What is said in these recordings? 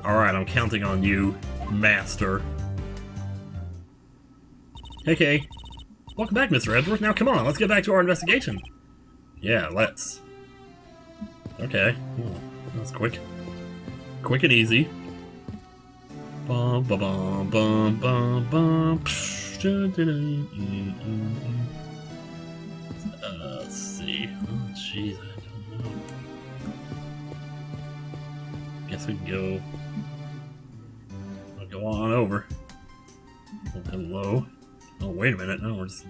Alright, I'm counting on you, master. Hey. Welcome back, Mr. Edgeworth. Now come on, let's get back to our investigation. Yeah, let's. Okay. Ooh, that was quick. Quick and easy. Bum bum bum bum bum bum. Let's see. Oh jeez, I don't know. Guess we can go. We'll go on over. Oh, hello. Oh wait a minute. No, we're just.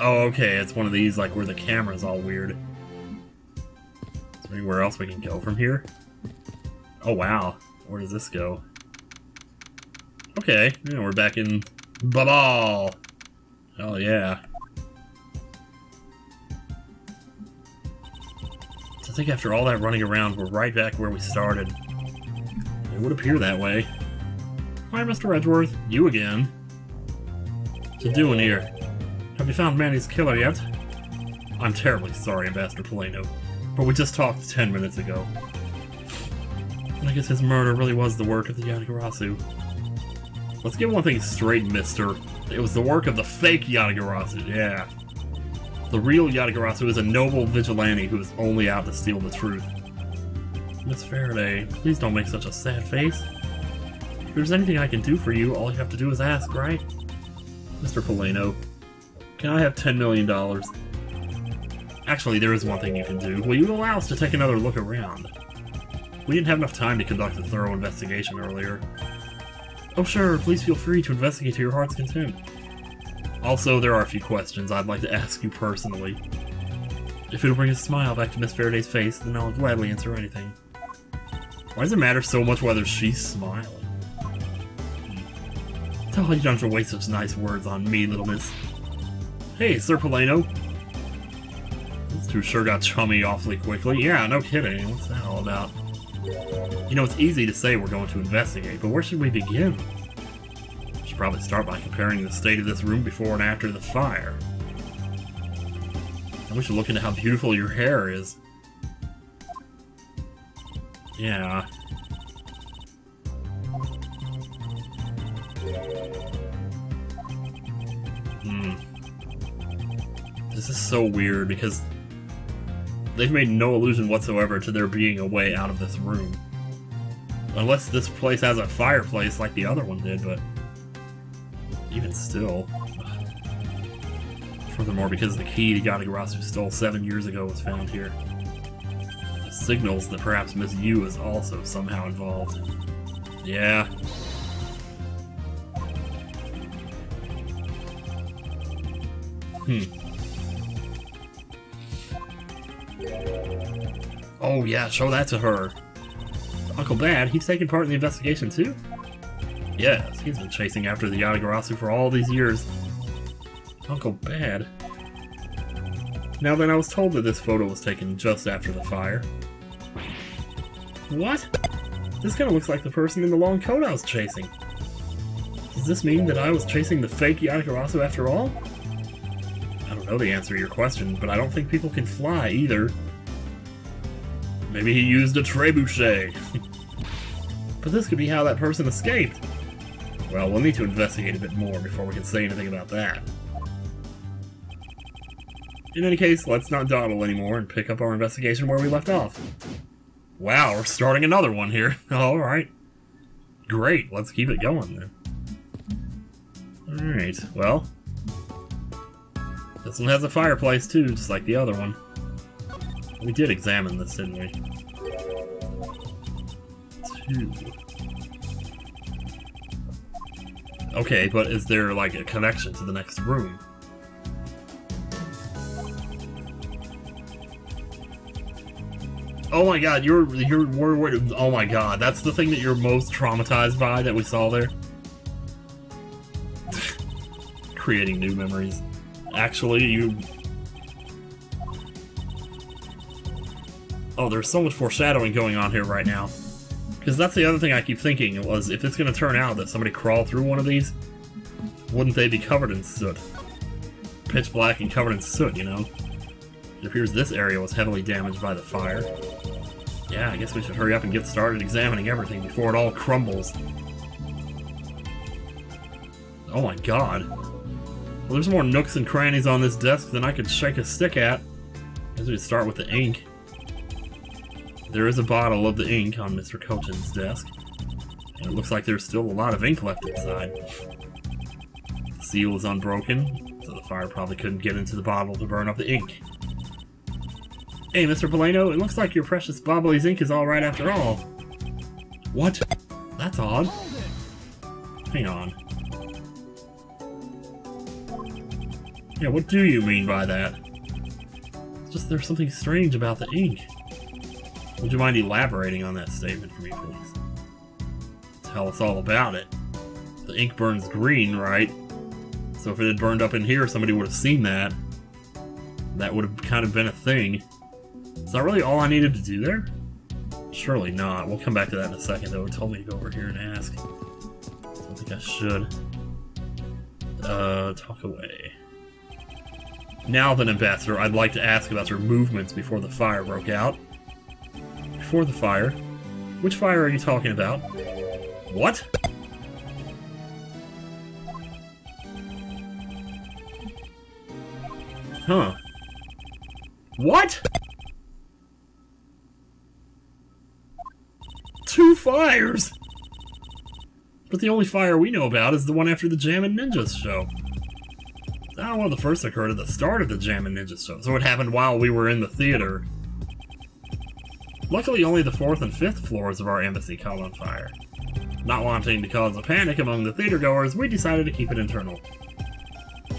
Oh, okay. It's one of these like where the camera's all weird. Is there anywhere else we can go from here? Oh wow. Where does this go? Okay, yeah, we're back in Babahl. Hell yeah. So I think after all that running around, we're right back where we started. It would appear that way. Hi, Mr. Edgeworth. You again. What you doing here? Have you found Manny's killer yet? I'm terribly sorry, Ambassador Polano, but we just talked 10 minutes ago. I guess his murder really was the work of the Yatagarasu. Let's get one thing straight, mister. It was the work of the fake Yatagarasu, yeah. The real Yatagarasu is a noble vigilante who is only out to steal the truth. Miss Faraday, please don't make such a sad face. If there's anything I can do for you, all you have to do is ask, right? Mr. Polano, can I have $10 million? Actually, there is one thing you can do. Will you allow us to take another look around? We didn't have enough time to conduct a thorough investigation earlier. Oh sure, please feel free to investigate to your heart's content. Also, there are a few questions I'd like to ask you personally. If it'll bring a smile back to Miss Faraday's face, then I'll gladly answer anything. Why does it matter so much whether she's smiling? Oh, you don't have to waste such nice words on me, little miss. Hey, Sir Polano. These two sure got chummy awfully quickly. Yeah, no kidding. What's that all about? You know, it's easy to say we're going to investigate, but where should we begin? We should probably start by comparing the state of this room before and after the fire. And we should look into how beautiful your hair is. Yeah. This is so weird because they've made no allusion whatsoever to there being a way out of this room. Unless this place has a fireplace like the other one did, but even still. Furthermore, because the key to Yatagarasu stole 7 years ago was found here. It signals that perhaps Miss Yu is also somehow involved. Yeah. Oh yeah, show that to her. Uncle Bad, he's taking part in the investigation too? Yes, he's been chasing after the Yatagarasu for all these years. Uncle Bad? Now then, I was told that this photo was taken just after the fire. What? This kinda looks like the person in the long coat I was chasing. Does this mean that I was chasing the fake Yatagarasu after all? I don't know the answer to your question, but I don't think people can fly either. Maybe he used a trebuchet. But this could be how that person escaped. Well, we'll need to investigate a bit more before we can say anything about that. In any case, let's not dawdle anymore and pick up our investigation where we left off. Wow, we're starting another one here. Alright. Great, let's keep it going then. Alright, well. This one has a fireplace too, just like the other one. We did examine this, didn't we? 2. Okay, but is there like a connection to the next room? Oh my god, you're oh my god, that's the thing that you're most traumatized by that we saw there? Creating new memories. Actually, you... Oh, there's so much foreshadowing going on here right now. Because that's the other thing I keep thinking, was if it's going to turn out that somebody crawled through one of these, wouldn't they be covered in soot? Pitch black and covered in soot, you know? It appears this area was heavily damaged by the fire. Yeah, I guess we should hurry up and get started examining everything before it all crumbles. Oh my god. Well, there's more nooks and crannies on this desk than I could shake a stick at. I guess we start with the ink. There is a bottle of the ink on Mr. Cochin's desk. And it looks like there's still a lot of ink left inside. The seal is unbroken, so the fire probably couldn't get into the bottle to burn up the ink. Hey, Mr. Polano, it looks like your precious Babahl's ink is alright after all. What? That's odd. Hang on. Yeah, what do you mean by that? It's just there's something strange about the ink. Would you mind elaborating on that statement for me, please? Tell us all about it. The ink burns green, right? So if it had burned up in here, somebody would have seen that. That would have kind of been a thing. Is that really all I needed to do there? Surely not. We'll come back to that in a second, though. It told me to go over here and ask. I don't think I should. Talk away. Now then, Ambassador, I'd like to ask about your movements before the fire broke out. Before the fire? Which fire are you talking about? What? Huh. What? 2 fires! But the only fire we know about is the one after the Jammin' Ninjas show. Ah, well, the first occurred at the start of the Jammin' Ninjas show, so it happened while we were in the theater. Luckily, only the 4th and 5th floors of our embassy caught on fire. Not wanting to cause a panic among the theatergoers, we decided to keep it internal.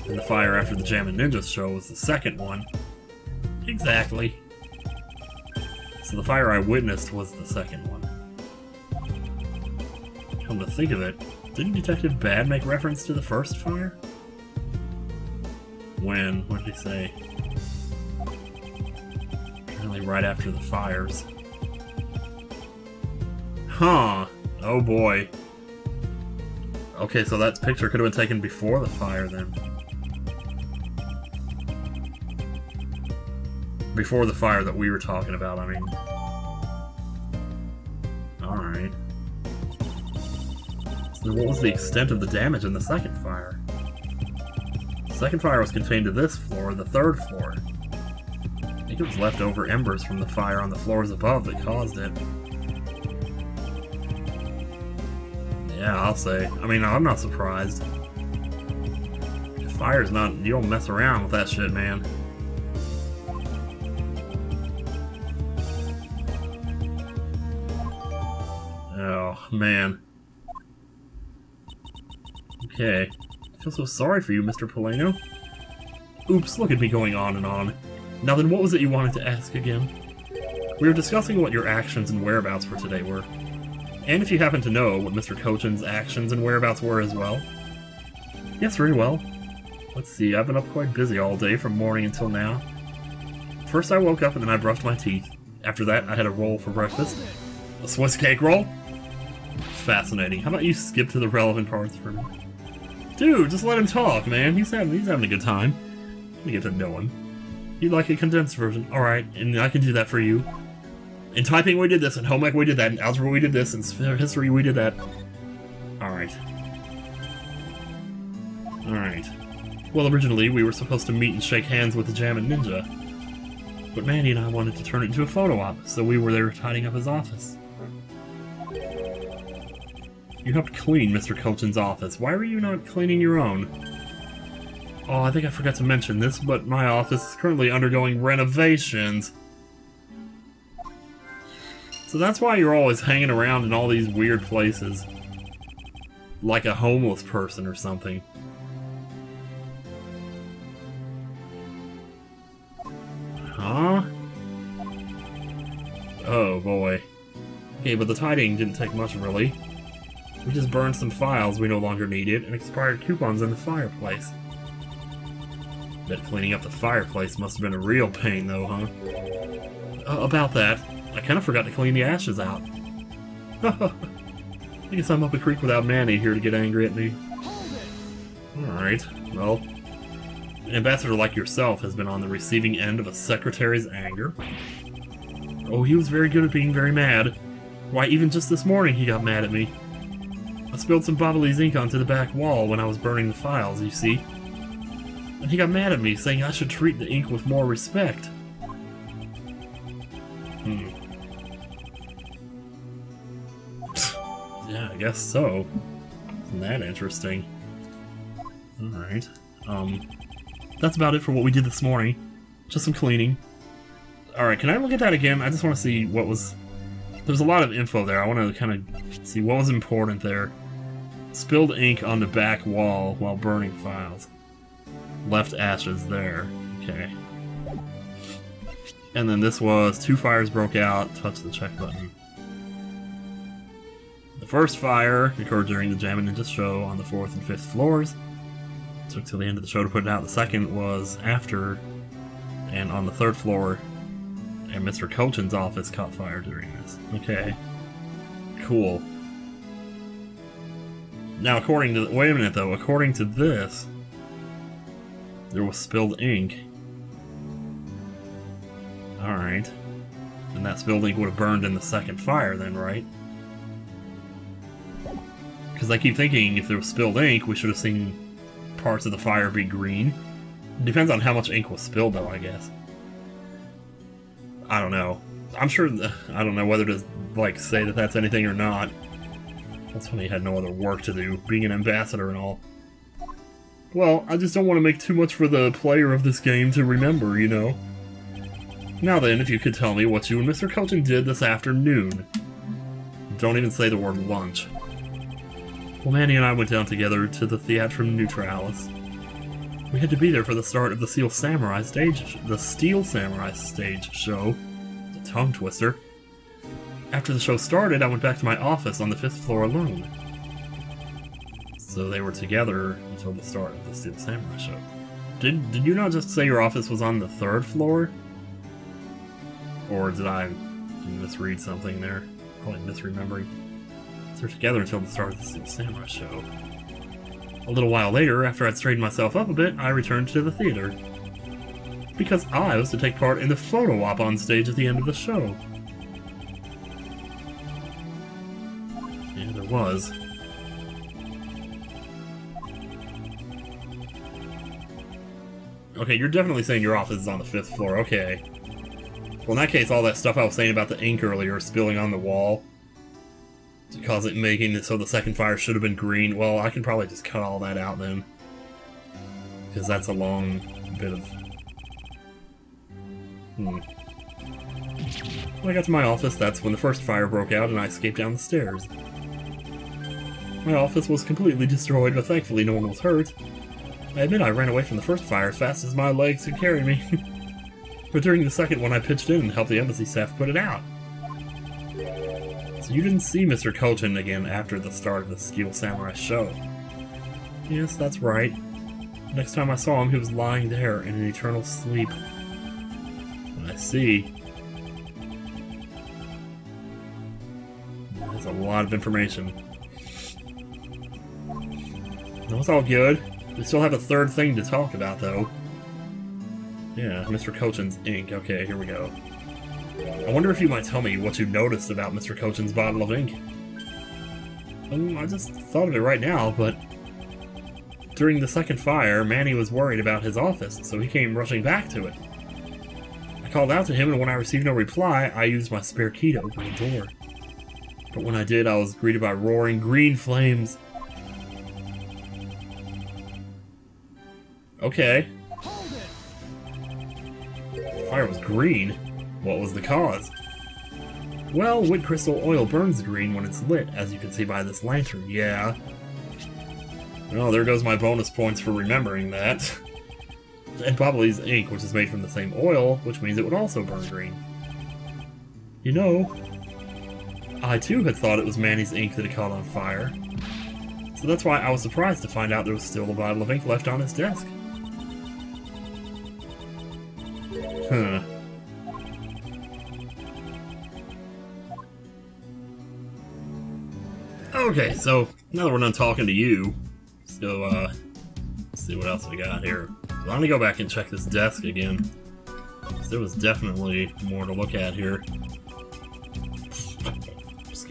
And the fire after the Jammin' Ninjas show was the second one. Exactly. So the fire I witnessed was the second one. Come to think of it, didn't Detective Bad make reference to the first fire? When? What did he say? Apparently right after the fires. Huh. Oh boy. Okay, so that picture could have been taken before the fire then. Before the fire that we were talking about, I mean. Alright. So what was the extent of the damage in the second fire? The second fire was contained to this floor, the 3rd floor. I think it was leftover embers from the fire on the floors above that caused it. Yeah, I'll say. I mean, I'm not surprised. If fire's not... You don't mess around with that shit, man. Oh, man. Okay. I feel so sorry for you, Mr. Polano. Oops, look at me going on and on. Now then, what was it you wanted to ask again? We were discussing what your actions and whereabouts for today were. And if you happen to know what Mr. Cochin's actions and whereabouts were as well. Yes, very well. Let's see, I've been up quite busy all day from morning until now. First I woke up and then I brushed my teeth. After that, I had a roll for breakfast. A Swiss cake roll? Fascinating. How about you skip to the relevant parts for me? Dude, just let him talk, man. He's having a good time. Let me get to know him. You'd like a condensed version. Alright, and I can do that for you. In typing we did this, in home ec we did that, in algebra we did this, in history we did that. Alright. Alright. Well, originally we were supposed to meet and shake hands with the Jammin' Ninja. But Mandy and I wanted to turn it into a photo op, so we were there tidying up his office. You helped clean Mr. Cochin's office. Why were you not cleaning your own? Oh, I think I forgot to mention this, but my office is currently undergoing renovations. So that's why you're always hanging around in all these weird places. Like a homeless person or something. Huh? Oh boy. Okay, but the tidying didn't take much, really. We just burned some files we no longer needed and expired coupons in the fireplace. Bet cleaning up the fireplace must have been a real pain, though, huh? About that, I kind of forgot to clean the ashes out. I guess I'm up a creek without Manny here to get angry at me. Alright, well... An ambassador like yourself has been on the receiving end of a secretary's anger. Oh, he was very good at being very mad. Why, even just this morning he got mad at me. I spilled some Babahli's ink onto the back wall when I was burning the files, you see. And he got mad at me, saying I should treat the ink with more respect. Yeah, I guess so. Isn't that interesting? Alright. That's about it for what we did this morning. Just some cleaning. Alright, can I look at that again? I just want to see what was... There's a lot of info there. I want to kind of see what was important there. Spilled ink on the back wall while burning files. Left ashes there. Okay. And then this was 2 fires broke out. Touch the check button. The first fire occurred during the Jammin' Ninja show on the 4th and 5th floors. It took till the end of the show to put it out. The second was after and on the 3rd floor, and Mr. Cochin's office caught fire during this. Okay. Cool. Now, according to... Wait a minute, though. According to this, there was spilled ink. Alright. And that spilled ink would have burned in the second fire then, right? Because I keep thinking if there was spilled ink, we should have seen parts of the fire be green. It depends on how much ink was spilled, though, I guess. I don't know. I'm sure... I don't know whether to, like, say that that's anything or not. That's when he had no other work to do, being an ambassador and all. Well, I just don't want to make too much for the player of this game to remember, you know? Now then, if you could tell me what you and Mr. Cochin did this afternoon. Don't even say the word lunch. Well, Manny and I went down together to the Theatrum Neutralis. We had to be there for the start of the Steel Samurai stage show. The tongue twister. After the show started, I went back to my office on the 5th floor alone. So they were together until the start of the Steel Samurai show. Did you not just say your office was on the 3rd floor? Or did I misread something there? Probably misremembering. So they're together until the start of the Steel Samurai show. A little while later, after I'd straightened myself up a bit, I returned to the theater. Because I was to take part in the photo op on stage at the end of the show. Yeah, there was. Okay, you're definitely saying your office is on the 5th floor, okay. Well, in that case, all that stuff I was saying about the ink earlier spilling on the wall to cause it making it so the second fire should have been green, well, I can probably just cut all that out then. Because that's a long bit of... When I got to my office, that's when the first fire broke out and I escaped down the stairs. My office was completely destroyed, but thankfully no one was hurt. I admit I ran away from the first fire as fast as my legs could carry me. But during the second one I pitched in and helped the embassy staff put it out. So you didn't see Mr. Cochin again after the start of the Steel Samurai show. Yes, that's right. Next time I saw him, he was lying there in an eternal sleep. I see. That's a lot of information. No, it's all good. We still have a third thing to talk about, though. Yeah, Mr. Cochin's ink. Okay, here we go. I wonder if you might tell me what you noticed about Mr. Cochin's bottle of ink. I just thought of it right now, but... During the second fire, Manny was worried about his office, so he came rushing back to it. I called out to him, and when I received no reply, I used my spare key to open the door. But when I did, I was greeted by roaring green flames. Okay. The fire was green. What was the cause? Well, wood crystal oil burns green when it's lit, as you can see by this lantern, yeah. Well, there goes my bonus points for remembering that. And Babahli's ink, which is made from the same oil, which means it would also burn green. You know, I too had thought it was Manny's ink that had caught on fire. So that's why I was surprised to find out there was still a bottle of ink left on his desk. Huh. Okay, so now that we're done talking to you, so let's see what else we got here. So I'm gonna go back and check this desk again. There was definitely more to look at here.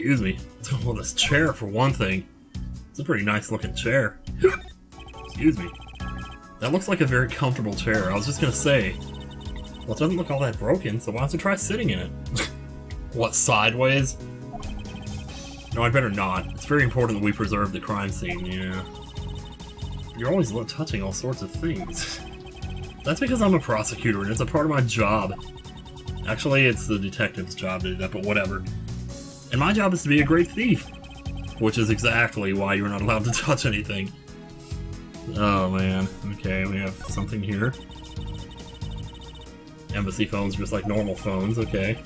Excuse me. Well, this chair, for one thing. It's a pretty nice looking chair. Excuse me. That looks like a very comfortable chair. I was just gonna say, well, it doesn't look all that broken, so why don't you try sitting in it? What, sideways? No, I'd better not. It's very important that we preserve the crime scene, yeah. You're always touching all sorts of things. That's because I'm a prosecutor and it's a part of my job. Actually, it's the detective's job to do that, but whatever. And my job is to be a great thief. Which is exactly why you're not allowed to touch anything. Oh man. Okay, we have something here. Embassy phones just like normal phones, okay.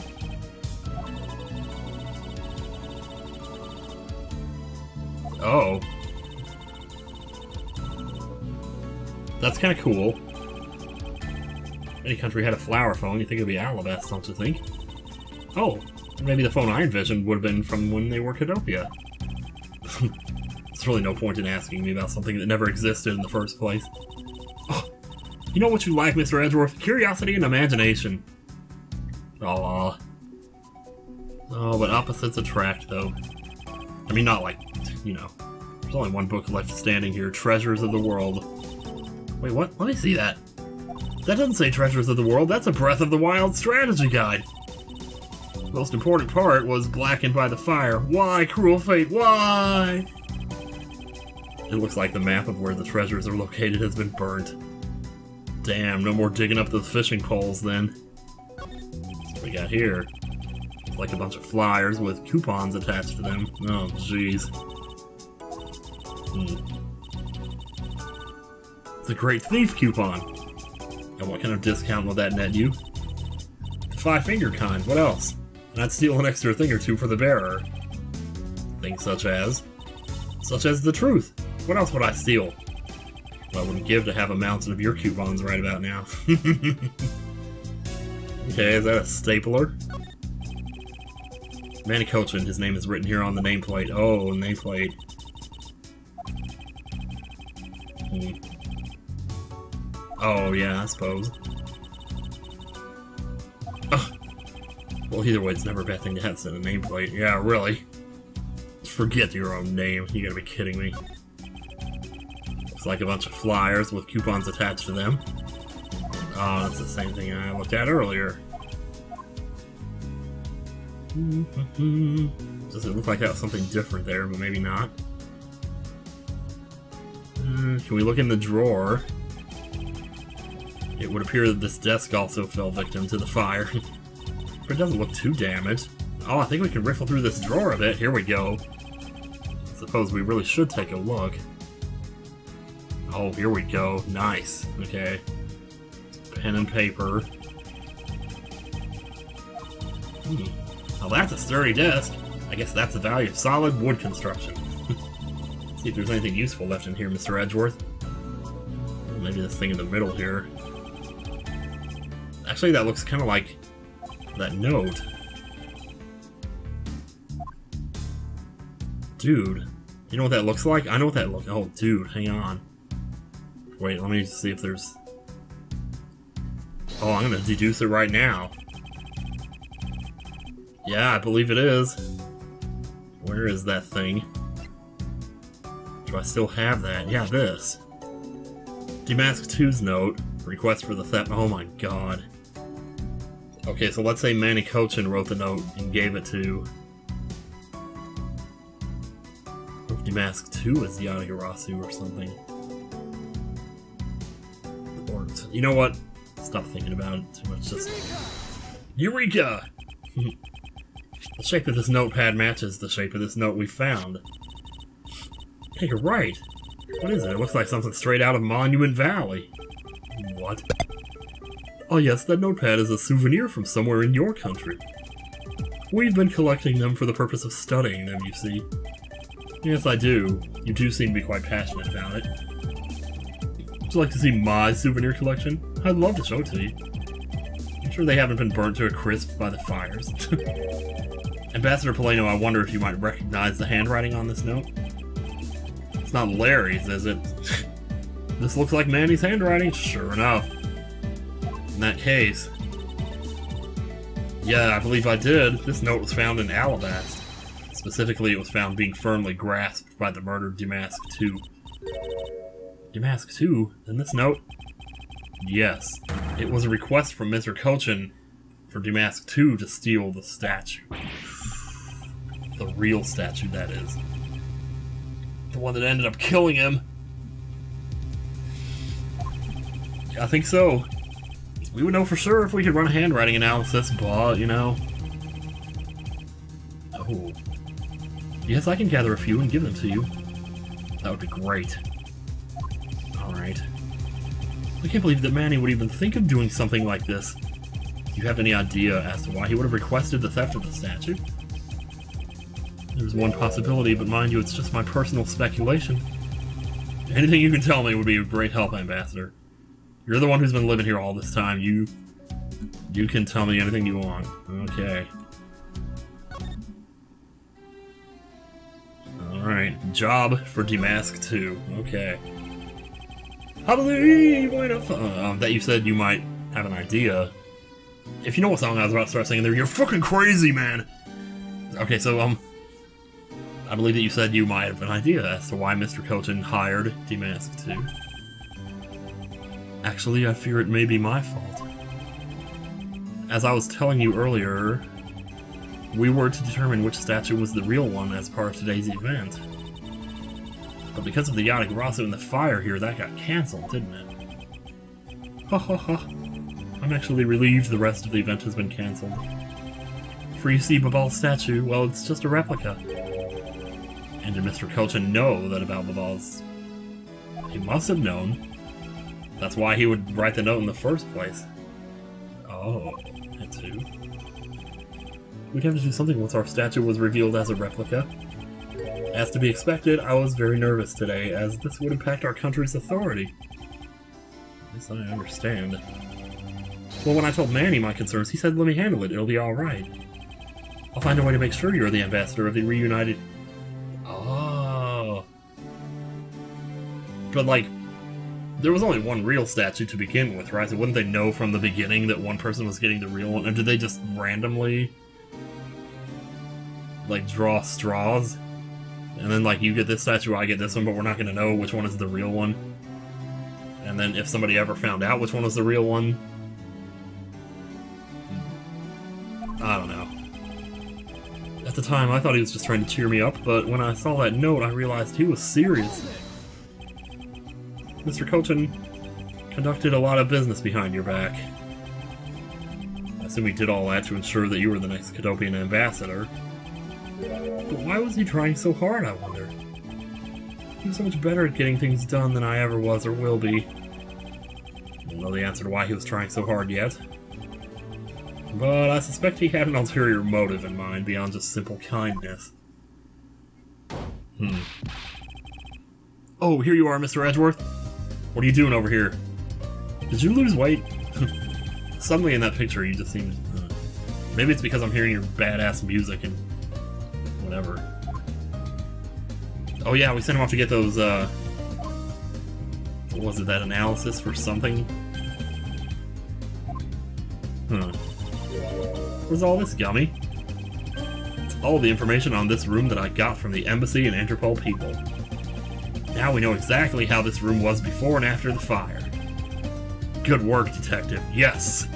Oh. That's kind of cool. Any country had a flower phone, you think it'd be Alabasta, don't you think? Oh, maybe the phone I envisioned would have been from when they were Cadopia. There's really no point in asking me about something that never existed in the first place. Oh, you know what you lack, Mr. Edgeworth? Curiosity and imagination. Aww. Oh, but opposites attract, though. I mean, not like, you know. There's only one book left standing here, Treasures of the World. Wait, what? Let me see that. That doesn't say Treasures of the World, that's a Breath of the Wild strategy guide. The most important part was blackened by the fire. Why, cruel fate, why? It looks like the map of where the treasures are located has been burnt. Damn, no more digging up those fishing poles then. What we got here? It's like a bunch of flyers with coupons attached to them. Oh, jeez. It's a Great Thief coupon. And what kind of discount will that net you? The 5-finger kind, what else? And I'd steal an extra thing or two for the bearer. Things such as the truth. What else would I steal? Well, I wouldn't give to have a mountain of your coupons right about now. Okay, is that a stapler? Manicochin, his name is written here on the nameplate. Oh, nameplate. Oh, yeah, I suppose. Ugh. Well, either way, it's never a bad thing to have set a nameplate. Yeah, really. Forget your own name. You gotta be kidding me. Looks like a bunch of flyers with coupons attached to them. Oh, that's the same thing I looked at earlier. Does it look like that was something different there, but maybe not? Can we look in the drawer? It would appear that this desk also fell victim to the fire. But it doesn't look too damaged. Oh, I think we can riffle through this drawer a bit. Here we go. I suppose we really should take a look. Oh, here we go. Nice. Okay. Pen and paper. Well, that's a sturdy desk. I guess that's the value of solid wood construction. See if there's anything useful left in here, Mr. Edgeworth. Maybe this thing in the middle here. Actually, that looks kind of like that note. Dude. You know what that looks like? I know what that looks like. Oh, dude, hang on. Wait, let me see if there's... Oh, I'm gonna deduce it right now. Yeah, I believe it is. Where is that thing? Do I still have that? Yeah, this. Demask 2's note. Request for the theft. Oh my god. Okay, so let's say Manicochin wrote the note and gave it to... Demask 2 is Yagirasu or something. Or, you know what? Stop thinking about it too much. Just... Eureka! The shape of this notepad matches the shape of this note we found. Hey, you're right. What is it? It looks like something straight out of Monument Valley. What? Oh yes, that notepad is a souvenir from somewhere in your country. We've been collecting them for the purpose of studying them, you see. Yes, I do. You do seem to be quite passionate about it. Would you like to see my souvenir collection? I'd love to show it to you. I'm sure they haven't been burnt to a crisp by the fires. Ambassador Poleno, I wonder if you might recognize the handwriting on this note? It's not Larry's, is it? This looks like Manny's handwriting? Sure enough. In that case... Yeah, I believe I did. This note was found in Alabasta. Specifically, it was found being firmly grasped by the murdered Damask 2. Damask 2? In this note? Yes. It was a request from Mr. Kochin for Damask 2 to steal the statue. The real statue, that is. The one that ended up killing him. I think so. We would know for sure if we could run a handwriting analysis, but, you know... Oh. Yes, I can gather a few and give them to you. That would be great. Alright. I can't believe that Manny would even think of doing something like this. Do you have any idea as to why he would have requested the theft of the statue? There's one possibility, but mind you, it's just my personal speculation. Anything you can tell me would be of great help, Ambassador. You're the one who's been living here all this time. You can tell me anything you want. Okay. Alright. Job for Damask 2. Okay. I believe that you said you might have an idea. If you know what song I was about to start singing there, you're fucking crazy, man! Okay, so, I believe that you said you might have an idea as to why Mr. Kochin hired Damask 2. Actually, I fear it may be my fault. As I was telling you earlier, we were to determine which statue was the real one as part of today's event. But because of the Yatagarasu and the fire here, that got cancelled, didn't it? Ha ha ha. I'm actually relieved the rest of the event has been cancelled. For you see, Babahl's statue, well, it's just a replica. And did Mr. Kochin know that about Babahl's? He must have known. That's why he would write the note in the first place. Oh, that too. We'd have to do something once our statue was revealed as a replica. As to be expected, I was very nervous today, as this would impact our country's authority. Yes, I understand. Well, when I told Manny my concerns, he said, let me handle it, it'll be alright. I'll find a way to make sure you're the ambassador of the reunited... Oh. But, like, there was only one real statue to begin with, right? So wouldn't they know from the beginning that one person was getting the real one? Or did they just randomly, like, draw straws? And then, like, you get this statue, I get this one, but we're not going to know which one is the real one. And then if somebody ever found out which one was the real one... I don't know. At the time, I thought he was just trying to cheer me up, but when I saw that note, I realized he was serious. Mr. Kochin conducted a lot of business behind your back. I assume he did all that to ensure that you were the next Cadopian ambassador. But why was he trying so hard, I wonder? He was so much better at getting things done than I ever was or will be. I don't know the answer to why he was trying so hard yet. But I suspect he had an ulterior motive in mind beyond just simple kindness. Oh, here you are, Mr. Edgeworth. What are you doing over here? Did you lose weight? Suddenly in that picture you just seemed... maybe it's because I'm hearing your badass music and... whatever. Oh yeah, we sent him off to get those, what was it, that analysis for something? Where's all this, Gummy? It's all the information on this room that I got from the embassy and Interpol people. Now we know exactly how this room was before and after the fire. Good work, Detective. Yes!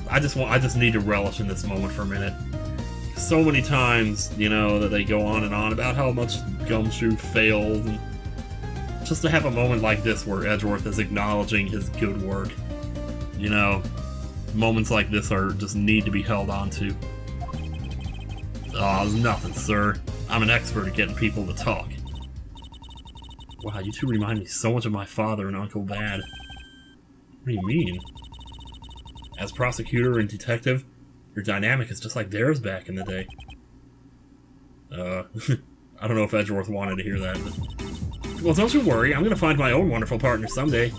I just need to relish in this moment for a minute. So many times, you know, that they go on and on about how much Gumshoe failed. And just to have a moment like this where Edgeworth is acknowledging his good work. You know, moments like this just need to be held on to. Oh, it's nothing, sir. I'm an expert at getting people to talk. Wow, you two remind me so much of my father and Uncle Bad. What do you mean? As prosecutor and detective, your dynamic is just like theirs back in the day. I don't know if Edgeworth wanted to hear that, but... Well, don't you worry, I'm gonna find my own wonderful partner someday.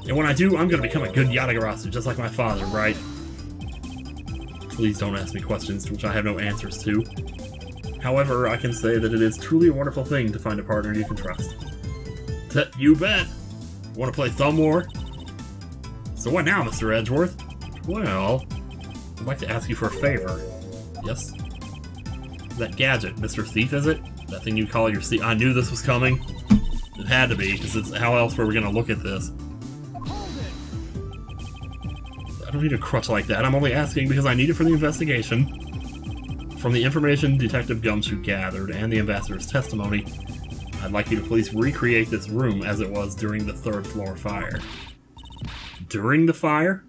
And when I do, I'm gonna become a good Yatagarasu, just like my father, right? Please don't ask me questions to which I have no answers to. However, I can say that it is truly a wonderful thing to find a partner you can trust. You bet! Want to play Thumb War? So what now, Mr. Edgeworth? Well, I'd like to ask you for a favor. Yes? That gadget, Mr. Thief, is it? That thing you call your thief? I knew this was coming. It had to be, because how else were we gonna look at this? I don't need a crutch like that. I'm only asking because I need it for the investigation. From the information Detective Gumshoe gathered and the ambassador's testimony, I'd like you to please recreate this room as it was during the third floor fire. During the fire?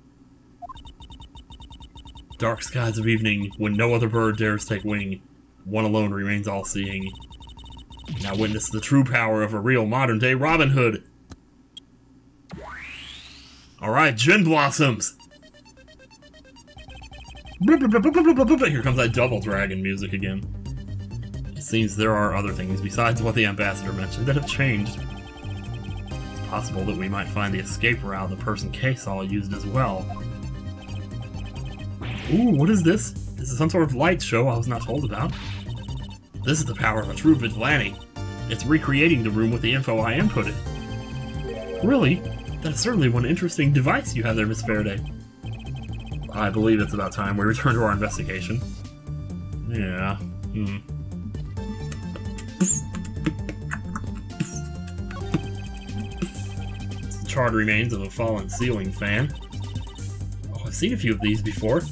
Dark skies of evening, when no other bird dares take wing, one alone remains all-seeing. Now witness the true power of a real modern-day Robin Hood. Alright, Gin Blossoms! Here comes that Double Dragon music again. It seems there are other things besides what the ambassador mentioned that have changed. It's possible that we might find the escape route the person K saw used as well. Ooh, what is this? This is some sort of light show I was not told about. This is the power of a true vigilante. It's recreating the room with the info I inputted. Really? That is certainly one interesting device you have there, Miss Faraday. I believe it's about time we return to our investigation. Yeah. It's the charred remains of a fallen ceiling fan. Oh, I've seen a few of these before.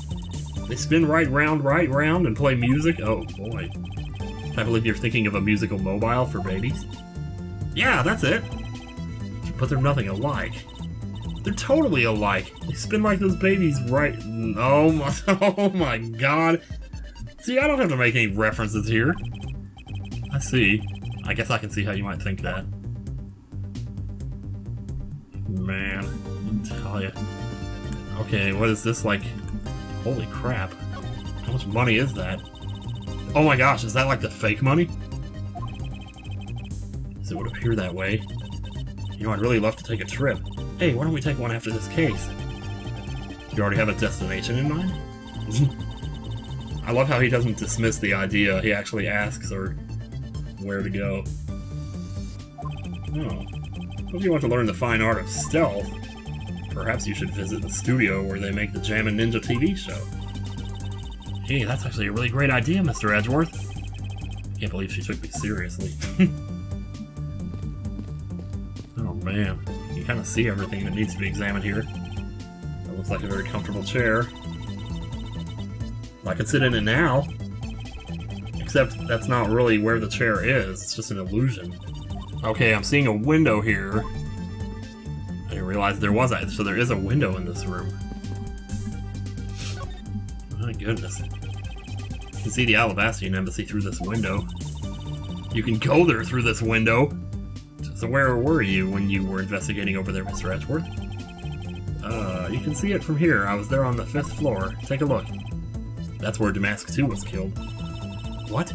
They spin right round, and play music. Oh boy. I believe you're thinking of a musical mobile for babies. Yeah, that's it. But they're nothing alike. They're totally alike. They spin like those babies right... Oh my god. See, I don't have to make any references here. I see. I guess I can see how you might think that. Man, I'll tell ya. Okay, what is this like? Holy crap. How much money is that? Oh my gosh, is that like the fake money? It would appear that way. You know, I'd really love to take a trip. Hey, why don't we take one after this case? You already have a destination in mind? I love how he doesn't dismiss the idea, he actually asks her where to go. Oh. If you want to learn the fine art of stealth, perhaps you should visit the studio where they make the Jammin' Ninja TV show. Hey, that's actually a really great idea, Mr. Edgeworth. Can't believe she took me seriously. Oh man, you can kind of see everything that needs to be examined here. That looks like a very comfortable chair. I could sit in it now. Except that's not really where the chair is, it's just an illusion. Okay, I'm seeing a window here. I didn't realize there was that, so there is a window in this room. My goodness. You can see the Alabastian Embassy through this window. You can go there through this window! So where were you when you were investigating over there, Mr. Edgeworth? You can see it from here. I was there on the 5th floor. Take a look. That's where Damask 2 was killed. What?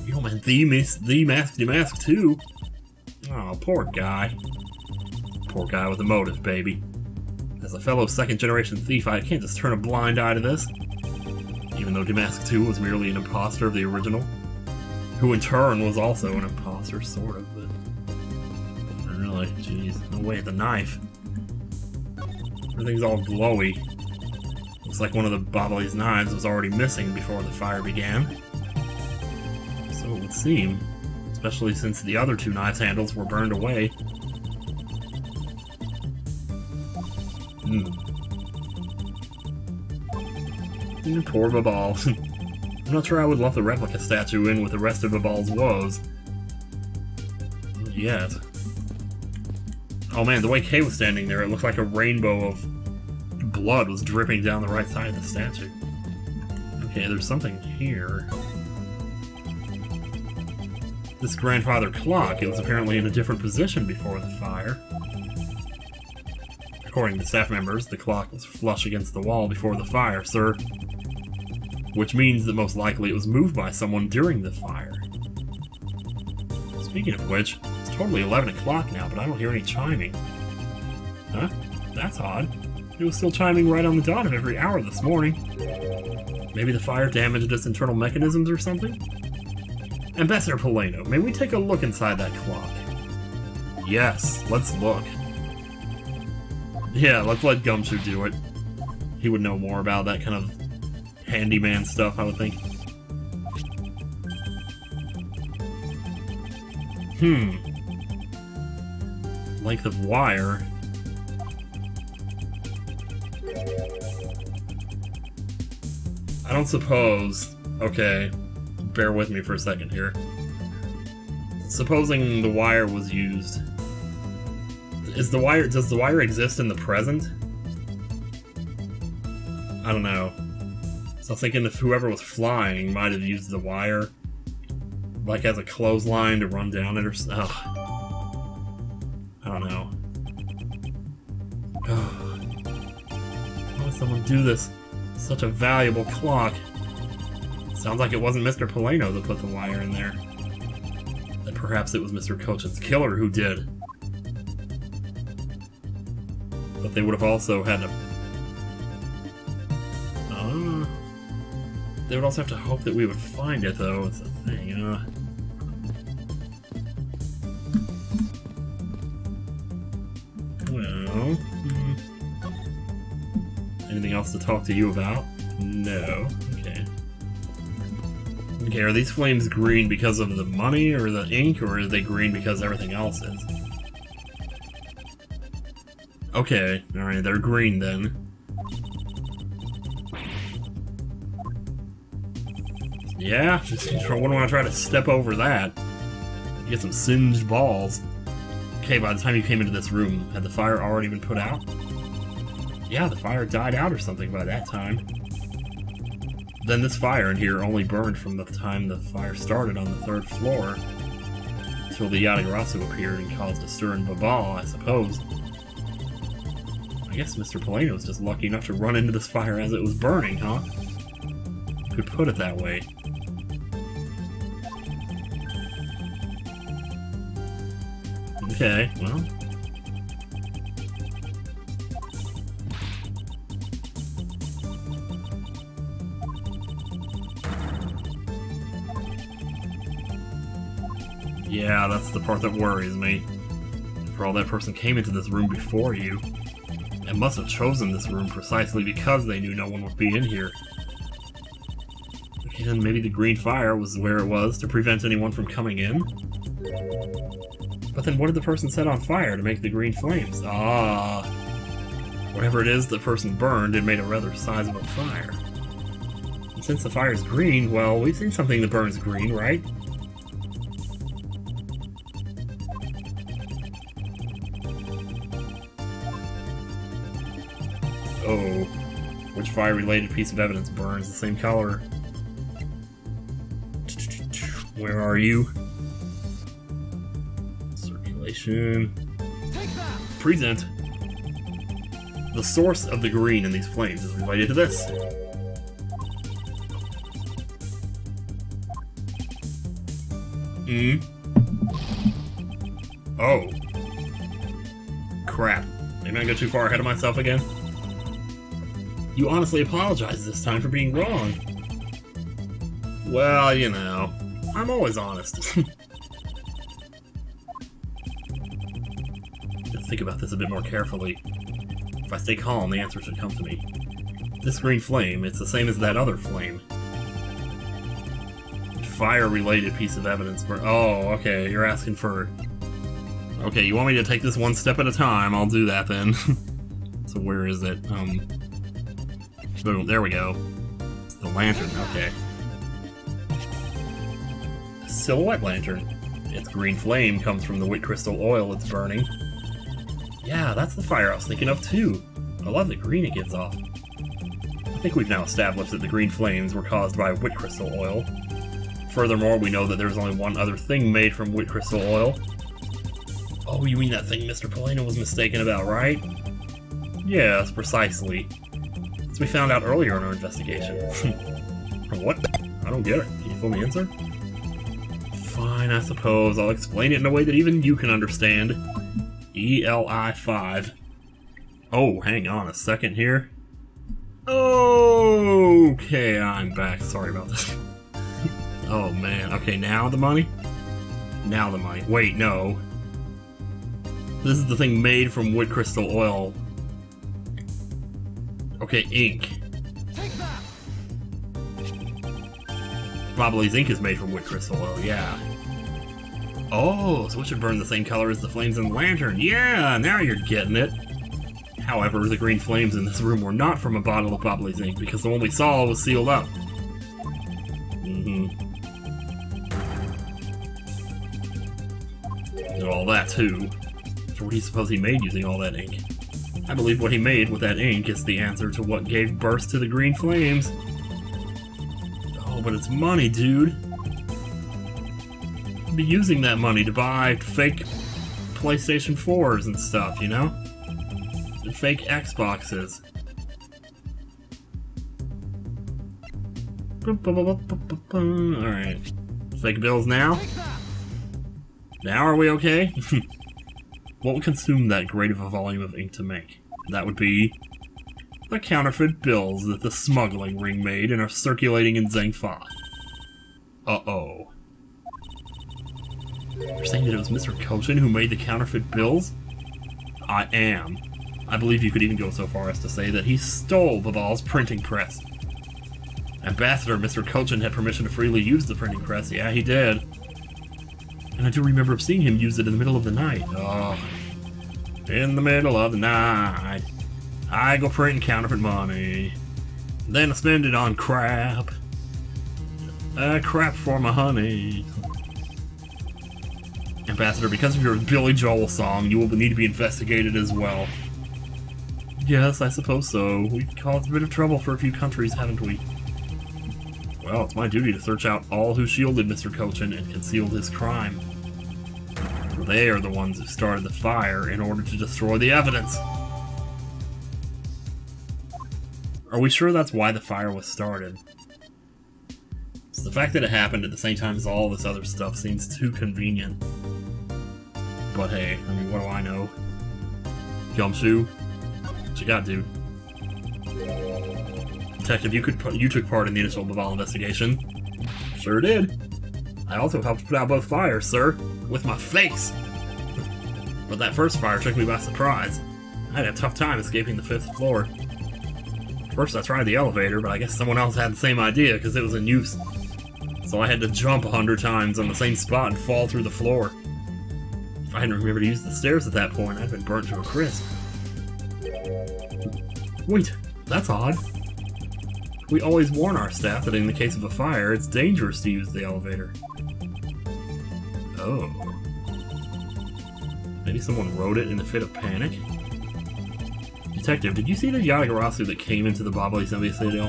You don't mean the Mask Damask 2? Oh, poor guy. Poor guy with a motive, baby. As a fellow second-generation thief, I can't just turn a blind eye to this. Even though Damask 2 was merely an imposter of the original. Who in turn was also an imposter, sort of, but... Really, jeez. No way, the knife. Everything's all glowy. Looks like one of the Babahli's knives was already missing before the fire began. So it would seem. Especially since the other 2 knives handles were burned away. Poor Babahl. I'm not sure I would lump the replica statue in with the rest of Babahl's woes. Not yet. Oh man, the way Kay was standing there, it looked like a rainbow of blood was dripping down the right side of the statue. Okay, there's something here. This grandfather clock, it was apparently in a different position before the fire. According to staff members, the clock was flush against the wall before the fire, sir. Which means that most likely it was moved by someone during the fire. Speaking of which, it's totally 11 o'clock now, but I don't hear any chiming. Huh? That's odd. It was still chiming right on the dot of every hour this morning. Maybe the fire damaged its internal mechanisms or something? Ambassador Poleno, may we take a look inside that clock? Yes, let's look. Yeah, let's let Gumshoe do it. He would know more about that kind of handyman stuff, I would think. Length of wire. I don't suppose... Okay, bear with me for a second here. Supposing the wire was used... Does the wire exist in the present? I don't know. So I was thinking if whoever was flying might have used the wire, like as a clothesline to run down it or something. I don't know. Why would someone do this? Such a valuable clock. Sounds like it wasn't Mr. Polano that put the wire in there. That perhaps it was Mr. Cochin's killer who did. But they would have also had to... they would also have to hope that we would find it, though. It's a thing, you know? Well... Anything else to talk to you about? No. Okay. Okay, are these flames green because of the money or the ink, or are they green because everything else is? Okay, alright, they're green then. Yeah, just wouldn't want to try to step over that. Get some singed balls. Okay, by the time you came into this room, had the fire already been put out? Yeah, the fire died out or something by that time. Then this fire in here only burned from the time the fire started on the 3rd floor until the Yatagarasu appeared and caused a stir in Babahl, I suppose. I guess Mr. Polano was just lucky enough to run into this fire as it was burning, huh? Could put it that way. Okay, well... Yeah, that's the part that worries me. For all that person came into this room before you, and must have chosen this room precisely because they knew no one would be in here. Okay, then maybe the green fire was where it was to prevent anyone from coming in? But then what did the person set on fire to make the green flames? Ah, whatever it is the person burned, it made a rather sizable fire. And since the fire's green, well, we've seen something that burns green, right? Oh, which fire-related piece of evidence burns the same color? Where are you? Circulation. Present. The source of the green in these flames is related to this. Oh. Crap. Maybe I go too far ahead of myself again? You honestly apologize this time for being wrong. Well, you know, I'm always honest. Let's think about this a bit more carefully. If I stay calm, the answer should come to me. This green flame, it's the same as that other flame. Fire-related piece of evidence for... Oh, okay, you're asking for... Okay, you want me to take this one step at a time, I'll do that then. So where is it? Boom, there we go. It's the lantern, okay. Silhouette lantern. Its green flame comes from the wit crystal oil it's burning. Yeah, that's the fire I was thinking of too. I love the green it gives off. I think we've now established that the green flames were caused by wit crystal oil. Furthermore, we know that there's only one other thing made from wit crystal oil. Oh, you mean that thing Mr. Polano was mistaken about, right? Yes, precisely. As we found out earlier in our investigation. What? I don't get it. Can you fill me in, sir? Fine, I suppose. I'll explain it in a way that even you can understand. ELI5. Oh, hang on a second here. Okay, I'm back. Sorry about this. Oh, man. Okay, now the money? Now the money. Wait, no. This is the thing made from wit crystal oil. Okay, ink. Babahl's ink is made from wit crystal oil, yeah. Oh, so it should burn the same color as the flames in the lantern. Yeah, now you're getting it. However, the green flames in this room were not from a bottle of Babahl's ink, because the one we saw was sealed up. And all that, too. So what do you suppose he made using all that ink? I believe what he made with that ink is the answer to what gave birth to the green flames. Oh, but it's money, dude. You'd be using that money to buy fake PlayStation 4s and stuff, you know? And fake Xboxes. Alright. Fake bills now? Now are we okay? What would consume that great of a volume of ink to make? That would be the counterfeit bills that the smuggling ring made and are circulating in Zhengfa. Uh-oh. You're saying that it was Mr. Kochin who made the counterfeit bills? I am. I believe you could even go so far as to say that he stole Babahl's printing press. Ambassador Mr. Kochin had permission to freely use the printing press. Yeah, he did. And I do remember seeing him use it in the middle of the night. Oh. In the middle of the night, I go printing counterfeit money. Then I spend it on crap. Crap for my honey. Ambassador, because of your Billy Joel song, you will need to be investigated as well. Yes, I suppose so. We've caused a bit of trouble for a few countries, haven't we? Well, it's my duty to search out all who shielded Mr. Kochin and concealed his crime. For they are the ones who started the fire in order to destroy the evidence. Are we sure that's why the fire was started? So the fact that it happened at the same time as all this other stuff seems too convenient. But hey, I mean, what do I know? Gumshoe? What you got, dude? Detective, you took part in the initial Babahl investigation. Sure did. I also helped put out both fires, sir. With my face! But that first fire took me by surprise. I had a tough time escaping the 5th floor. First I tried the elevator, but I guess someone else had the same idea because it was in use. So I had to jump 100 times on the same spot and fall through the floor. If I hadn't remembered to use the stairs at that point, I'd been burnt to a crisp. Wait, that's odd. We always warn our staff that in the case of a fire, it's dangerous to use the elevator. Oh. Maybe someone wrote it in a fit of panic? Detective, did you see the Yatagarasu that came into the Babahl's embassy?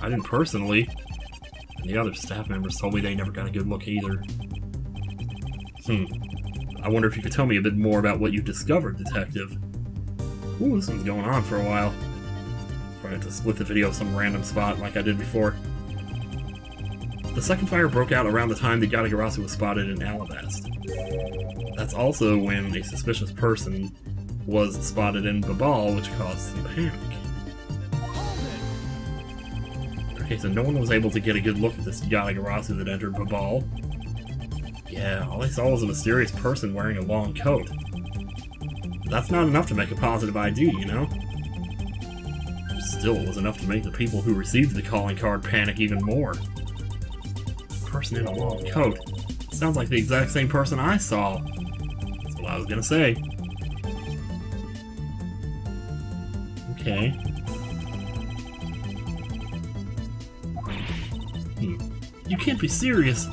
I didn't personally. And the other staff members told me they never got a good look either. I wonder if you could tell me a bit more about what you've discovered, Detective. Ooh, this one's going on for a while. Trying to split the video some random spot like I did before. The second fire broke out around the time the Yatagarasu was spotted in Alabast. That's also when a suspicious person was spotted in Babahl, which caused some panic. Okay, so no one was able to get a good look at this Yatagarasu that entered Babahl. Yeah, all they saw was a mysterious person wearing a long coat. That's not enough to make a positive ID, you know? Still, it was enough to make the people who received the calling card panic even more. Person in a long coat. Sounds like the exact same person I saw. That's what I was gonna say. Okay. You can't be serious.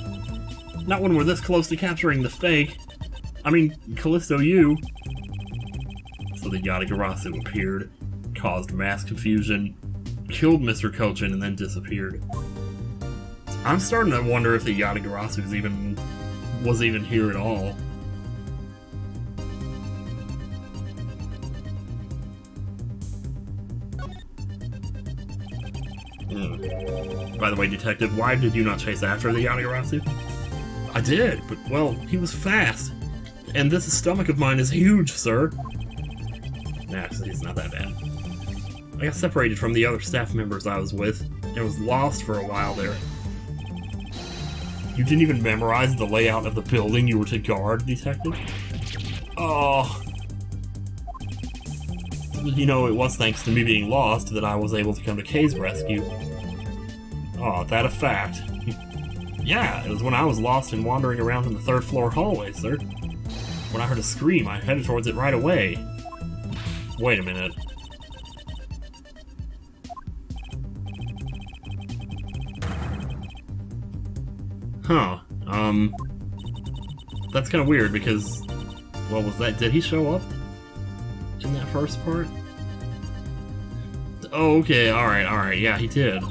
Not when we're this close to capturing the fake. I mean, Callisto U. So the Yatagarasu appeared, caused mass confusion, killed Mr. Kochin, and then disappeared. I'm starting to wonder if the Yatagarasu was even here at all. By the way, Detective, why did you not chase after the Yatagarasu? I did, but, well, he was fast. And this stomach of mine is huge, sir. Nah, it's not that bad. I got separated from the other staff members I was with, and was lost for a while there. You didn't even memorize the layout of the building you were to guard, Detective? Oh. You know, it was thanks to me being lost that I was able to come to Kay's rescue. Oh, that a fact. Yeah, it was when I was lost and wandering around in the third floor hallway, sir. When I heard a scream, I headed towards it right away. Wait a minute. Huh. That's kind of weird because, well, was that, did he show up in that first part? Oh, okay, alright, yeah, he did.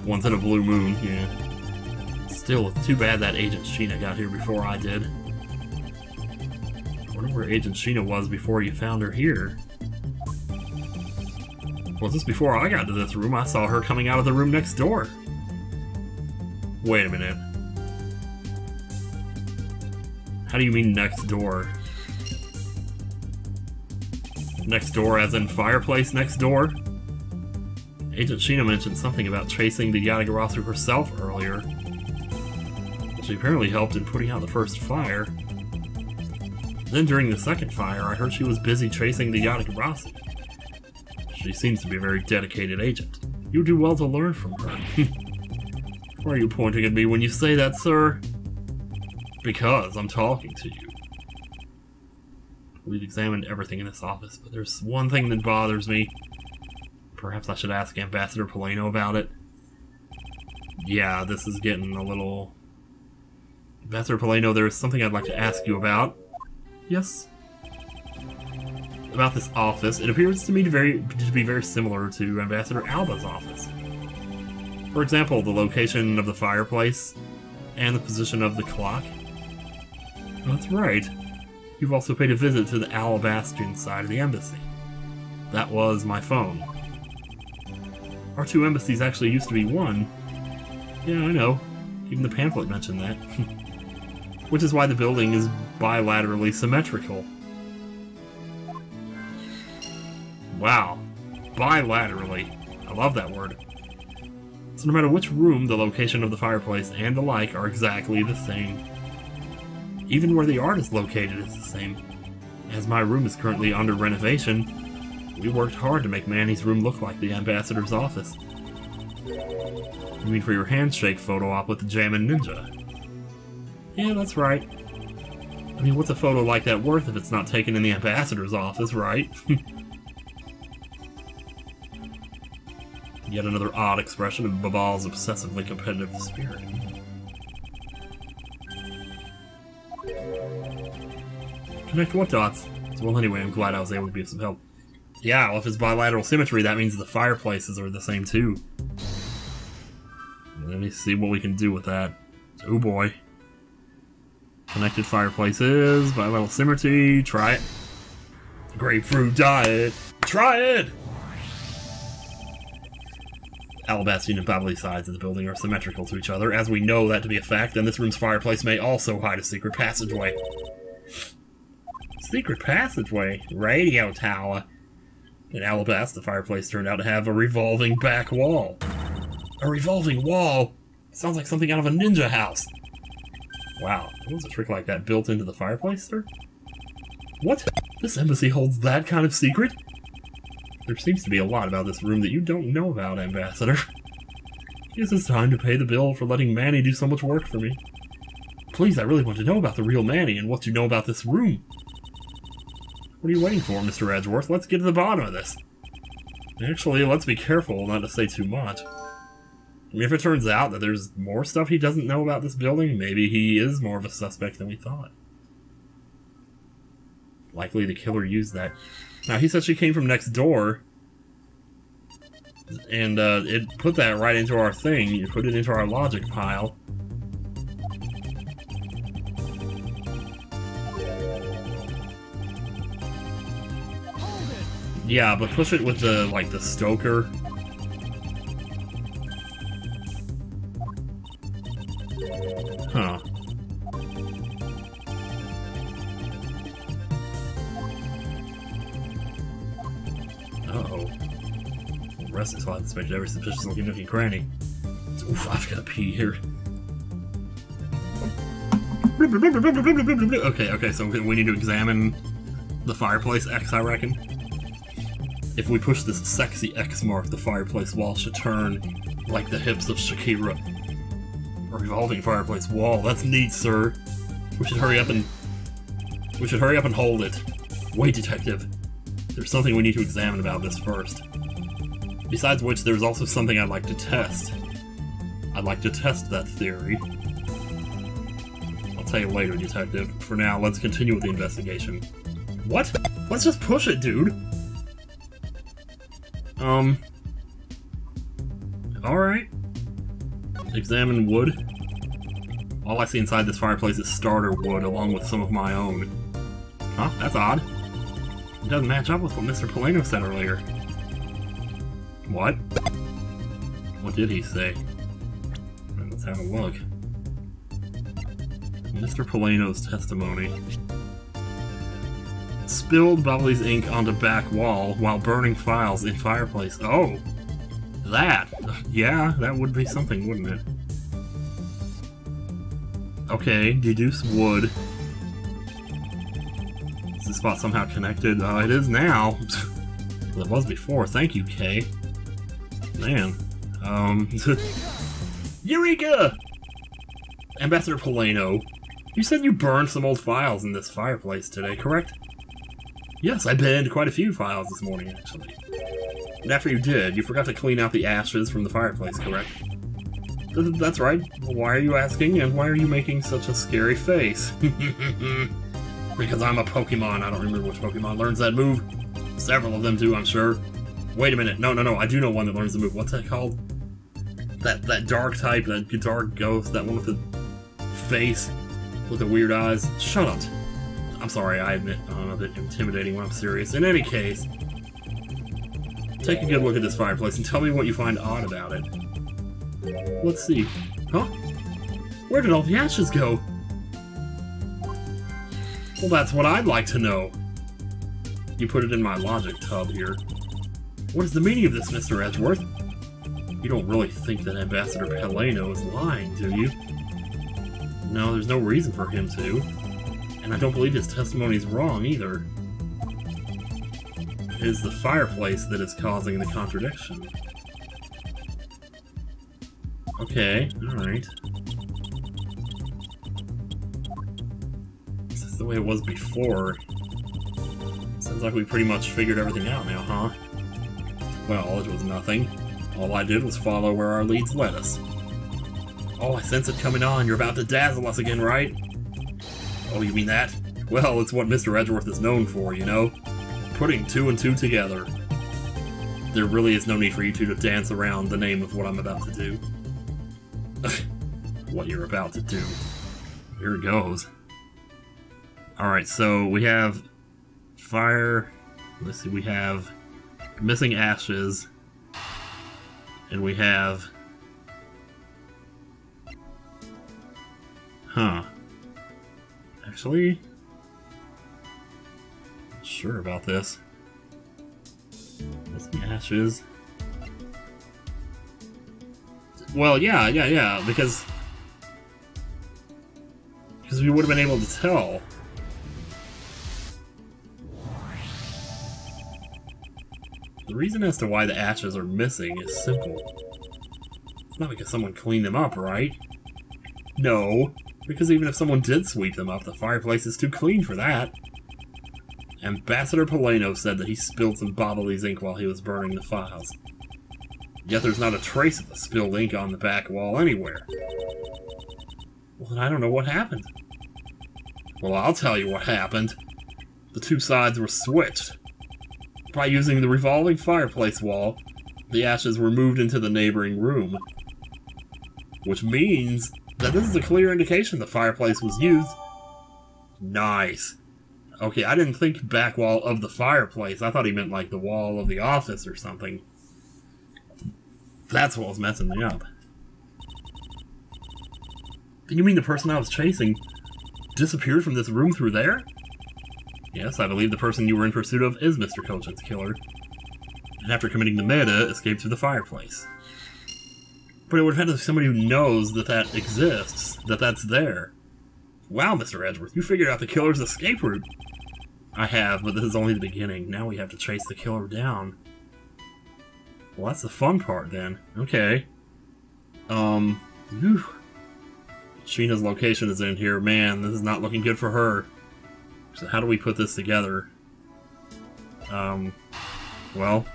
Once in a blue moon, yeah. Still, it's too bad that Agent Sheena got here before I did. I wonder where Agent Sheena was before you found her here. Was this before I got to this room? I saw her coming out of the room next door. Wait a minute. How do you mean next door? Next door as in fireplace next door? Agent Sheena mentioned something about chasing the Yatagarasu herself earlier. She apparently helped in putting out the first fire. Then during the second fire, I heard she was busy chasing the Yatagarasu. She seems to be a very dedicated agent. You do well to learn from her. Why are you pointing at me when you say that, sir? Because I'm talking to you. We've examined everything in this office, but there's one thing that bothers me. Perhaps I should ask Ambassador Polano about it. Yeah, this is getting a little... Ambassador Polano, there's something I'd like to ask you about. Yes? About this office, it appears to me to be very similar to Ambassador Alba's office. For example, the location of the fireplace and the position of the clock. That's right. You've also paid a visit to the Alabastian side of the embassy. That was my phone. Our two embassies actually used to be one. Yeah, I know. Even the pamphlet mentioned that. Which is why the building is bilaterally symmetrical. Wow. Bilaterally. I love that word. So no matter which room, the location of the fireplace and the like are exactly the same. Even where the art is located is the same. As my room is currently under renovation, we worked hard to make Manny's room look like the Ambassador's office. You mean for your handshake photo op with the Jammin' Ninja? Yeah, that's right. I mean, what's a photo like that worth if it's not taken in the Ambassador's office, right? Yet another odd expression of Babahl's obsessively competitive spirit. Connect what dots? Well, anyway, I'm glad I was able to be of some help. Yeah, well, if it's bilateral symmetry, that means the fireplaces are the same too. Let me see what we can do with that. Oh boy. Connected fireplaces, bilateral symmetry, try it. Grapefruit diet, try it! Alabastian and Babahl sides of the building are symmetrical to each other. As we know that to be a fact, then this room's fireplace may also hide a secret passageway. Secret passageway? Radio tower. In Alabast, the fireplace turned out to have a revolving back wall. A revolving wall? Sounds like something out of a ninja house. Wow, was a trick like that built into the fireplace, sir? What? This embassy holds that kind of secret? There seems to be a lot about this room that you don't know about, Ambassador. Guess it's time to pay the bill for letting Manny do so much work for me. Please, I really want to know about the real Manny and what you know about this room. What are you waiting for, Mr. Edgeworth? Let's get to the bottom of this. Actually, let's be careful not to say too much. I mean, if it turns out that there's more stuff he doesn't know about this building, maybe he is more of a suspect than we thought. Likely the killer used that. Now, he said she came from next door, and it put that right into our thing. You put it into our logic pile. Yeah, but push it with the, like, the stoker. Huh. Uh-oh. Rest is fine. Inspect every suspicious looking nookie cranny. Oof, I've got to pee here. Okay, so we need to examine the fireplace X, I reckon. If we push this sexy X mark, the fireplace wall should turn like the hips of Shakira. A revolving fireplace wall. That's neat, sir. We should hurry up and hold it. Wait, detective. There's something we need to examine about this first. Besides which, there's also something I'd like to test. I'd like to test that theory. I'll tell you later, detective. For now, let's continue with the investigation. What? Let's just push it, dude! Alright. Examine wood. All I see inside this fireplace is starter wood, along with some of my own. Huh? That's odd. It doesn't match up with what Mr. Polano said earlier. What? What did he say? Let's have a look. Mr. Polano's testimony. Spilled Babal's ink onto back wall while burning files in fireplace. Oh! That! Yeah, that would be something, wouldn't it? Okay, deduce wood. Is this spot somehow connected? It is now. Well, it was before. Thank you, Kay. Man. Eureka! Ambassador Polano, you said you burned some old files in this fireplace today, correct? Yes, I burned quite a few files this morning, actually. And after you did, you forgot to clean out the ashes from the fireplace, correct? That's right. Why are you asking, and why are you making such a scary face? Because I'm a Pokemon. I don't remember which Pokemon learns that move. Several of them do, I'm sure. Wait a minute. No. I do know one that learns the move. What's that called? That dark type, that dark ghost, that one with the face with the weird eyes. Shut up. I'm sorry, I admit I'm a bit intimidating when I'm serious. In any case, take a good look at this fireplace and tell me what you find odd about it. Let's see. Huh? Where did all the ashes go? Well, that's what I'd like to know. You put it in my logic tub here. What is the meaning of this, Mr. Edgeworth? You don't really think that Ambassador Polano is lying, do you? No, there's no reason for him to. And I don't believe his testimony is wrong, either. It is the fireplace that is causing the contradiction. Okay, alright. This is the way it was before. Sounds like we pretty much figured everything out now, huh? Well, it was nothing. All I did was follow where our leads led us. Oh, I sense it coming on. You're about to dazzle us again, right? Oh, you mean that? Well, it's what Mr. Edgeworth is known for, you know? Putting two and two together. There really is no need for you two to dance around the name of what I'm about to do. What you're about to do. Here it goes. Alright, so we have fire. Let's see, we have missing ashes. And we have... Huh. Actually, not sure about this. Missing ashes. Well, yeah, because we would have been able to tell. The reason as to why the ashes are missing is simple. It's not because someone cleaned them up, right? No, because even if someone did sweep them up, the fireplace is too clean for that. Ambassador Polano said that he spilled some Babal's ink while he was burning the files. Yet there's not a trace of the spilled ink on the back wall anywhere. Well, then I don't know what happened. Well, I'll tell you what happened. The two sides were switched. By using the revolving fireplace wall, the ashes were moved into the neighboring room. Which means that this is a clear indication the fireplace was used. Nice. Okay, I didn't think back wall of the fireplace. I thought he meant like the wall of the office or something. That's what was messing me up. You mean the person I was chasing disappeared from this room through there? Yes, I believe the person you were in pursuit of is Mr. Kochen's killer. And after committing the murder, escaped through the fireplace. But it would have had to be somebody who knows that that exists, that that's there. Wow, Mr. Edgeworth, you figured out the killer's escape route. I have, but this is only the beginning. Now we have to chase the killer down. Well, that's the fun part then. Okay. Whew. Sheena's location is in here. Man, this is not looking good for her. So how do we put this together? Well...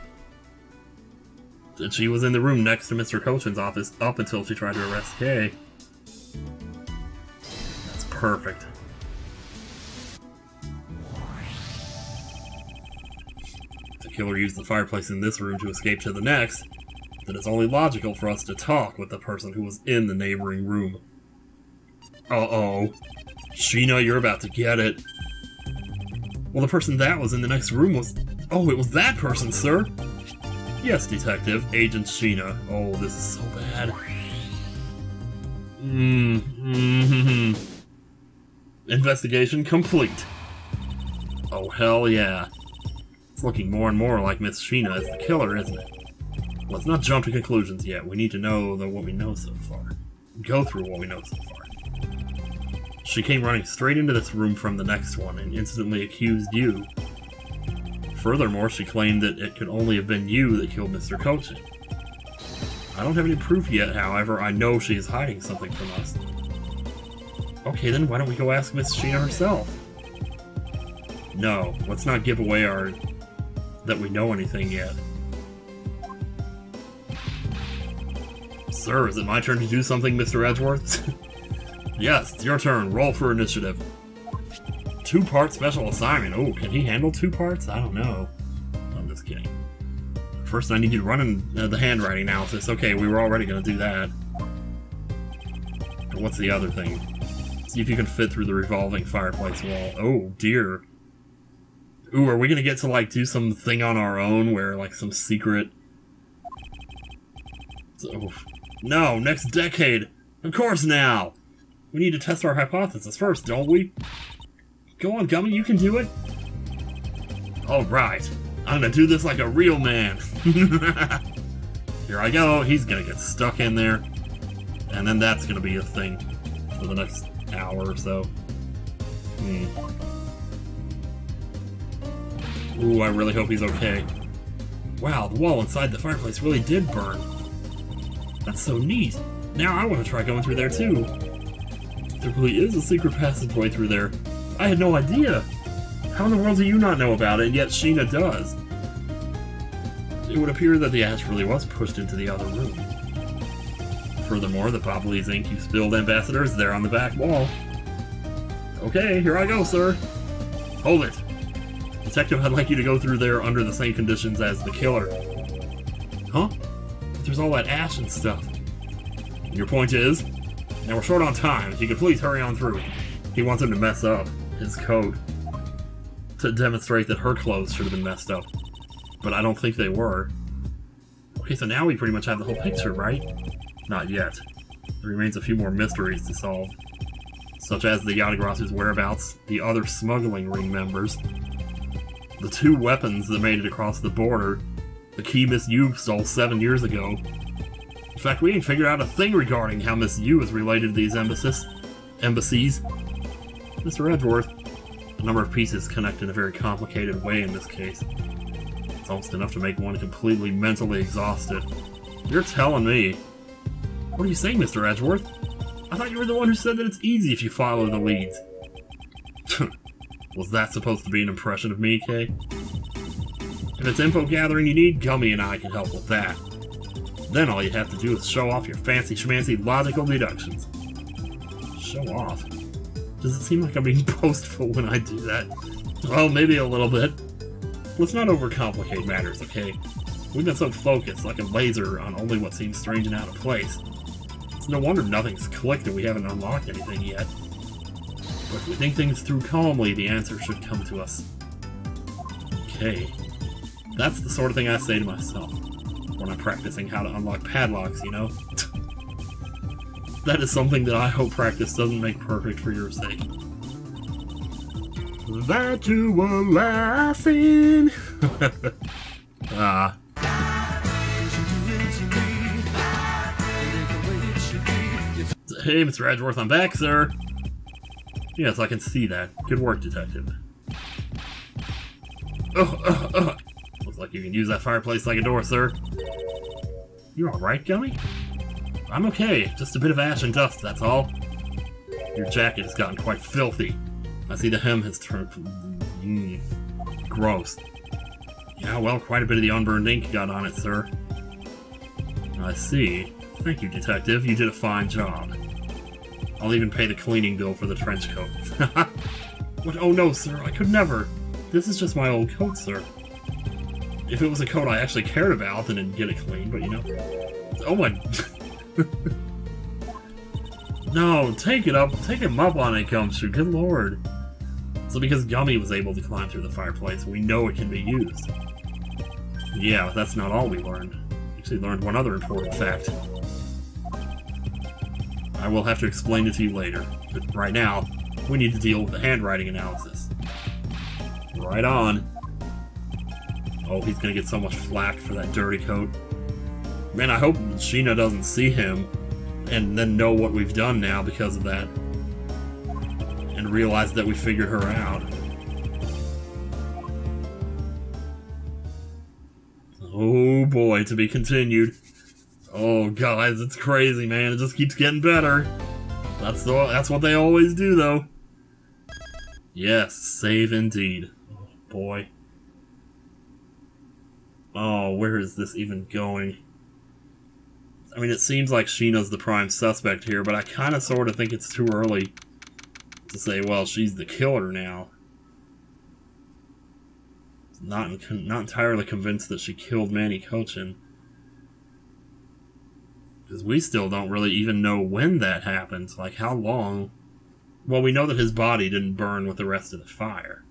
She was in the room next to Mr. Kochin's office up until she tried to arrest Kay. That's perfect. If the killer used the fireplace in this room to escape to the next, then it's only logical for us to talk with the person who was in the neighboring room. Uh-oh. Sheena, you're about to get it. Well, the person that was in the next room was... Oh, it was that person, sir! Yes, Detective. Agent Sheena. Oh, this is so bad. Investigation complete. Oh, hell yeah. It's looking more and more like Miss Sheena is the killer, isn't it? Let's not jump to conclusions yet. We need to know what we know so far. Go through what we know so far. She came running straight into this room from the next one and instantly accused you. Furthermore, she claimed that it could only have been you that killed Mr. Kochin. I don't have any proof yet, however, I know she is hiding something from us. Okay, then why don't we go ask Miss Sheena herself? No, let's not give away that we know anything yet. Sir, is it my turn to do something, Mr. Edgeworth? Yes, it's your turn. Roll for initiative. 2-part special assignment. Oh, can he handle 2 parts? I don't know. I'm just kidding. First, I need you to run in the handwriting analysis. Okay, we were already going to do that. But what's the other thing? See if you can fit through the revolving fireplace wall. Oh, dear. Ooh, are we going to get to, like, do something on our own where, like, some secret... Oh. No, next decade! Of course now! We need to test our hypothesis first, don't we? Go on, Gummy, you can do it! Alright, I'm gonna do this like a real man! Here I go, he's gonna get stuck in there. And then that's gonna be a thing for the next hour or so. Ooh, I really hope he's okay. Wow, the wall inside the fireplace really did burn. That's so neat! Now I want to try going through there too! There really is a secret passageway through there. I had no idea! How in the world do you not know about it, and yet Sheena does? It would appear that the ash really was pushed into the other room. Furthermore, the Babahl's ink you spilled ambassador is there on the back wall. Okay, here I go, sir! Hold it! Detective, I'd like you to go through there under the same conditions as the killer. Huh? But there's all that ash and stuff. Your point is? Now we're short on time, if you could please hurry on through. He wants him to mess up his coat to demonstrate that her clothes should have been messed up. But I don't think they were. Okay, so now we pretty much have the whole picture, right? Not yet. There remains a few more mysteries to solve. Such as the Yatagrasu's whereabouts, the other smuggling ring members, the 2 weapons that made it across the border, the key Miss Yu stole 7 years ago. In fact, we ain't figured out a thing regarding how Miss Yu is related to these embassies. Mr. Edgeworth, a number of pieces connect in a very complicated way in this case. It's almost enough to make one completely mentally exhausted. You're telling me. What are you saying, Mr. Edgeworth? I thought you were the one who said that it's easy if you follow the leads. Was that supposed to be an impression of me, Kay? If it's info gathering you need, Gummy and I can help with that. Then all you have to do is show off your fancy schmancy logical deductions. Show off? Does it seem like I'm being boastful when I do that? Well, maybe a little bit. Let's not overcomplicate matters, okay? We've been so focused, like a laser, on only what seems strange and out of place. It's no wonder nothing's clicked and we haven't unlocked anything yet. But if we think things through calmly, the answer should come to us. Okay. That's the sort of thing I say to myself when I'm practicing how to unlock padlocks, you know? That is something that I hope practice doesn't make perfect for your sake. That you were laughing! Hey, Mr. Edgeworth, I'm back, sir! Yes, I can see that. Good work, Detective. Looks like you can use that fireplace like a door, sir. You alright, Gummy? I'm okay. Just a bit of ash and dust, that's all. Your jacket has gotten quite filthy. I see the hem has turned... gross. Yeah, well, quite a bit of the unburned ink got on it, sir. I see. Thank you, Detective. You did a fine job. I'll even pay the cleaning bill for the trench coat. What? Oh no, sir, I could never. This is just my old coat, sir. If it was a coat I actually cared about, then I'd get it clean, but you know. Oh my... No, take him up on it, Gumshoe, good lord. So because Gummy was able to climb through the fireplace, we know it can be used. Yeah, but that's not all we learned. We actually learned one other important fact. I will have to explain it to you later, but right now, we need to deal with the handwriting analysis. Right on. Oh, he's gonna get so much flack for that dirty coat. Man, I hope Sheena doesn't see him and then know what we've done now because of that. And realize that we figured her out. Oh boy, to be continued. Oh guys, it's crazy, man. It just keeps getting better. That's what they always do, though. Yes, save indeed. Oh boy. Oh, where is this even going? I mean, it seems like Sheena's the prime suspect here, but I kind of sort of think it's too early to say, well, she's the killer now. Not entirely convinced that she killed Manny Cochin. Because we still don't really even know when that happened. Like, how long? Well, we know that his body didn't burn with the rest of the fire.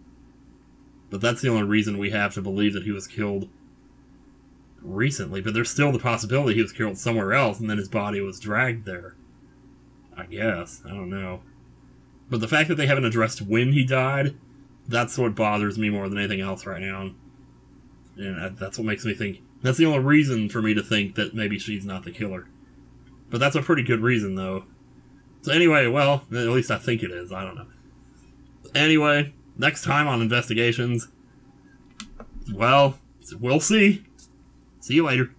But that's the only reason we have to believe that he was killed recently. But there's still the possibility he was killed somewhere else and then his body was dragged there. I guess. I don't know. But the fact that they haven't addressed when he died, that's what bothers me more than anything else right now. And that's what makes me think... That's the only reason for me to think that maybe she's not the killer. But that's a pretty good reason, though. So anyway, well, at least I think it is. I don't know. Anyway, next time on Investigations, well, we'll see. See you later.